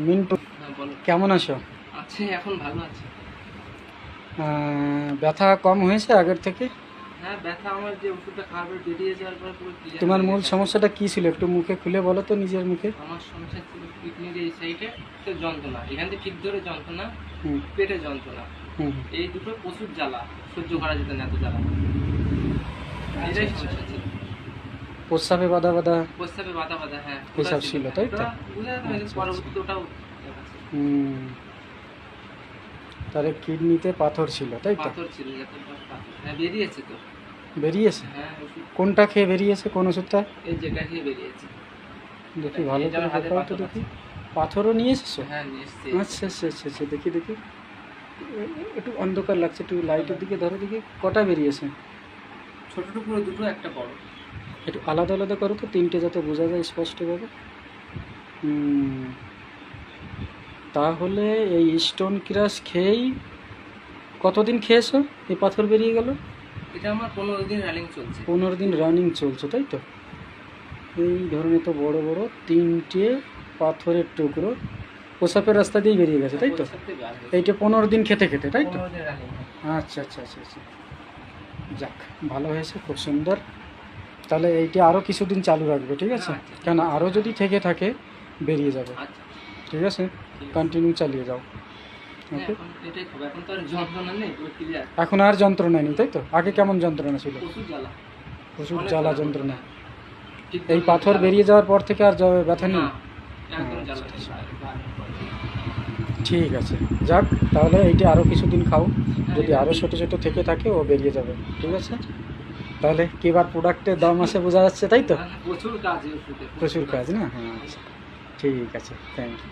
মিন্টু, হ্যাঁ বলো। কেমন আছো? আছে, এখন ভালো আছে। ব্যথা কম হয়েছে আগের থেকে? হ্যাঁ, ব্যথা আমার যে ওষুধটা খাওয়ার পর বেরিয়ে যাওয়ার পর পুরো ক্লিয়ার তোমার হয়ে মূল গেছে। সমস্যাটা কি ছিল? একটু মুখে খুলে বলো তো, নিজের মুখে। আমার সমস্যা ছিল কিডনির এই সাইডে তো যন্ত্রণা, এখান থেকে ঠিক ধরে যন্ত্রণা, হুম পেটে যন্ত্রণা, হুম। এই দুটো প্রচুর জ্বালা, সহ্য করা যেত না এত জ্বালা। আচ্ছা, এটাই আচ্ছা। সমস্যা ছিল। প্রস্রাবে বাধা বাধা প্রস্রাবে বাধা বাধা, হ্যাঁ এসব ছিল, তাই তো? বুঝা যেত, আচ্ছা, পরবর্তীতে ওটাও হুম। তাহলে কিডনিতে পাথর ছিল, তাই তো? পাথর ছিল, পাথর, হ্যাঁ বেরিয়েছে তো। বেরিয়েছে? হ্যাঁ ওষুধ, কোনটা খেয়ে বেরিয়েছে, কোন ওষুধটা? এই যেটা খেয়ে বেরিয়েছে। দেখি ভালো এটা করে আমার হাতে দেখাও তো পাথর দেখি। আছে। পাথরও নিয়ে এসেছো? হ্যাঁ নিয়ে এসছি। আচ্ছা আচ্ছা আচ্ছা আচ্ছা, দেখি দেখি। একটু অন্ধকার লাগছে, একটু লাইটের দিকে ধরো দেখি। কটা বেরিয়েছে? ছোট টুকরো দুটো, একটা বড়। একটু আলাদা আলাদা করো তো, তিনটে যাতে বোঝা যায় স্পষ্টভাবে। হুম। তাহলে এই স্টোন ক্রাশ খেয়েই কতদিন খেয়েছো এই পাথর বেরিয়ে গেল? এটা আমার 15 দিন রানিং চলছে। 15 দিন রানিং চলছে, তাই তো? এই ধরনের তো বড় বড় তিনটে পাথরের টুকরো প্রসাবের রাস্তা দিয়ে বেরিয়ে গেছে, তাই তো? এইটা 15 দিন খেতে খেতে, তাই তো? 15 দিন রানিং। আচ্ছা আচ্ছা আচ্ছা আচ্ছা, যাক ভালো হয়েছে, খুব সুন্দর। তাহলে এইটা আরও কিছুদিন চালু রাখবে, ঠিক আছে? আচ্ছা, ঠিক কেন আছে। আরও যদি থেকে থাকে বেরিয়ে যাবে, আচ্ছা, ঠিক আছে? ঠিক আছে। কন্টিনিউ চালিয়ে যাও। হ্যাঁ, ওকে। এখন এটাই খাবো, এখন তো আর যন্ত্রণা নেই, পুরো ক্লিয়ার। এখন আর যন্ত্রণা নেই, তাই তো? আগে কেমন যন্ত্রণা ছিল? প্রচুর জ্বালা, প্রচুর অনেক জ্বালা জ্বালা যন্ত্রণা। ঠিক এই ধরে পাথর জ্বালা। বেরিয়ে যাওয়ার পর থেকে আর ব্যথা না, নেই? একদম জ্বালা আচ্ছা, নেই। ঠিক আছে, যাক তাহলে এইটা আরও কিছুদিন খাও। হ্যাঁ, যদি এটা আরও ছোটো ছোটো থেকে থাকে ও বেরিয়ে যাবে, ঠিক আছে? তাহলে কিবার প্রোডাক্টের দাম আছে বোঝা যাচ্ছে, তাই তো? প্রচুর কাজ এই ওষুধে, প্রচুর কাজ না? হ্যাঁ, আচ্ছা, ঠিক আছে, থ্যাংক ইউ।